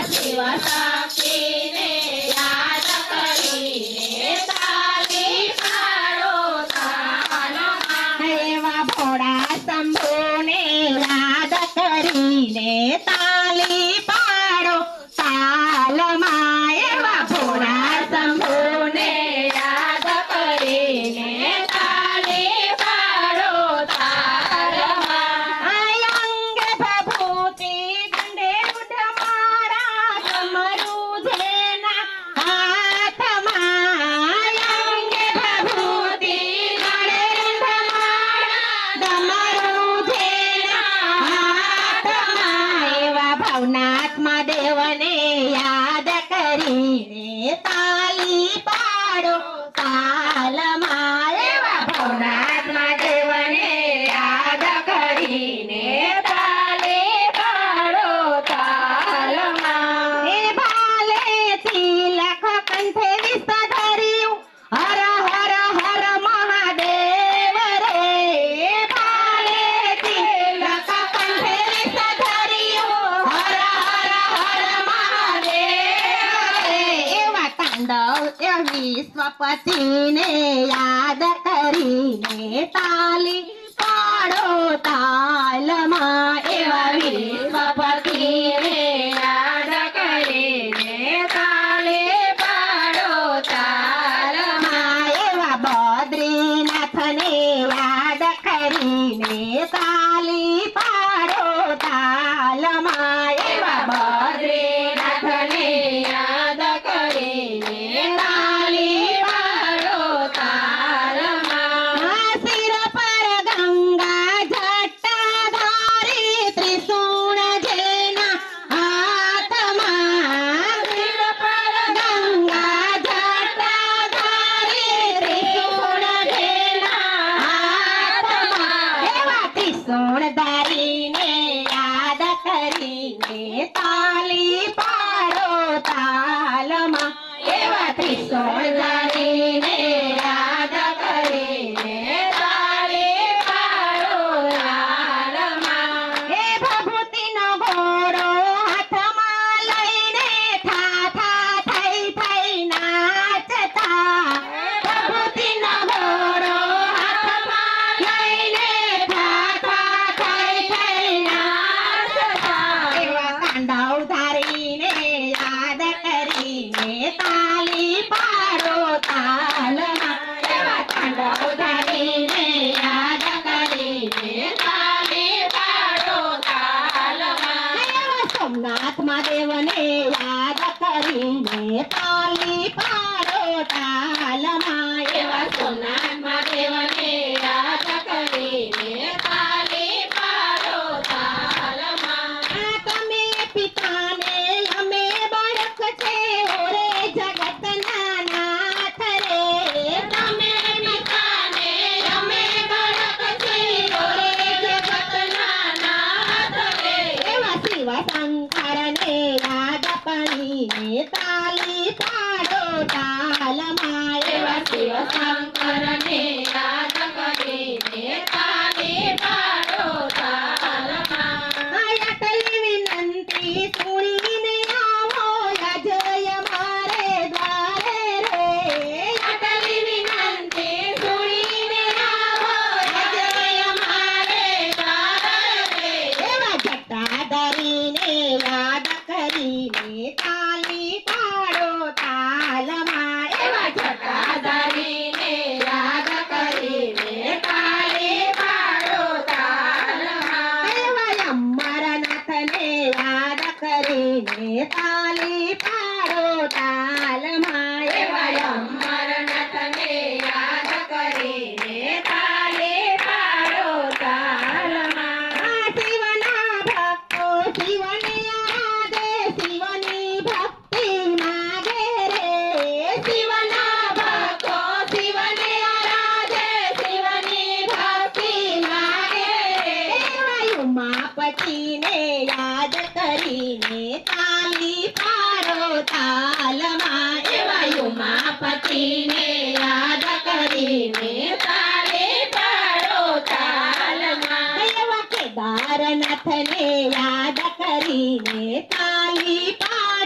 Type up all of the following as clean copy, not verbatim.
શિવ શક્તિને યાદ કરીને તાલી પાડો તાલમાં એવા ભોળા શંભુને યાદ કરીને તાલી પાડો તાલમાં એવા ભોળા શંભુને યાદ કરીને તાલી પાડો તાલમાં અંગ ભભૂતિ ગંડે ઉડ મારા કમરું જેના હાથમાં અંગ ભભૂતિ ગંડે ઉડ મારા કમરું જેના હાથમાં એવા ભવનાથમાં દેવને યાદ કરીને તાલી પાડો તાલમાં એવા ભવનાથમાં દેવને યાદ કરીને તાલી પાડો તાલમાં એ ભાલેથી લખ કંઠે વિષ ધર્યું હર હર હર મહાદેવ રે ભાલેથી લખ કંઠે વિષ ધર્યું હર હર હર મહાદેવ રે એવા તાંડવ વિશ્વપતિને યાદ કરીને તાલી પાડો તાલમાં એવા વિશ્વપતિને યાદ કરીને તાલી પાડો તાલમાં એવા બદ્રીનાથને યાદ કરીને તાલી પાડો તાલમાં એવા બદ્રીનાથને યાદ કરીને તાલી પાડો તાલમાં શિર પર ગંગા જટાધારી ત્રિશૂળ જેના હાથમાં શિર પર ગંગા જટાધારી ત્રિશૂળ જેના હાથમાં એવા ત્રિશૂળ ધારીને યાદ કરીને તાલી પાડો તાલમાં એવા ત્રિશૂળ ધારીને યાદ કરીને તાલી પાડો તાલમાં એ ભભૂતિનો ઘોડો હાથમાં લઈને થા થા થઈ થઈ નાચતા ભભૂતિનો ઘોડો હાથમાં લઈને થા થા થઈ થઈ નાચતા એવા તાંડવ ધારીને યાદ કરીને તાલી પાડો તાલમાં એવા તાંડવ ધારીને યાદ કરીને તાલી પાડો તાલમાં એવા સોમનાથ મહાદેવને યાદ કરીને તાલી પાડો તાલમાં એવા સોમનાથ મહાદેવને યાદ કરીને તાલી પાડો તાલમાં તમે પિતાને અમે બાળક છે ઓરે જગતના નાથ રે તમે પિતાને અમે બાળક છે ઓરે જગતના નાથ રે એવા શિવ શંકરને યાદ કરીને તાલી પાડો તાલમાં એવા શિવ શંકરને યાદ કરીને તાલી પાડો તાલમાં આટલી વિનંતી સુણીને આવો અજય મારે દ્વારે રે આટલી વિનંતી સુણીને આવો અજય મારે દ્વારે એવા જટાધારીને યાદ કરીને તાલી પાડો તાલમાં એવા જટાધારીને યાદ કરીને તાલી પાડો તાલમાં એવા અમરનાથને યાદ કરીને તાલી પાડો તાલમાં એવા અમરનાથને યાદ કરીને તાલી પાડો તાલમાં શિવના ભક્તો શિવને આરાધે શિવની ભક્તિ માગે રે શિવના ભક્તો શિવને આરાધે શિવની ભક્તિ માગે એવા ઉમાપતિને યાદ કરીને તાલી પાડો તાલમાં એવા ઉમાપતિને યાદ કરીને તાલી પાડો તાલમાં એવા કેદારનાથને યાદ કરીને તાલી પાડો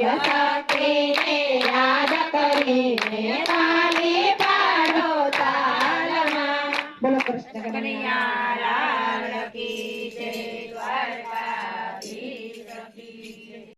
શક્તિને યાદ કરીને તાલી પાડો તાલમાં. બોલો કૃષ્ણ કનૈયા લાલ કી જય, દ્વારકાધીશ કી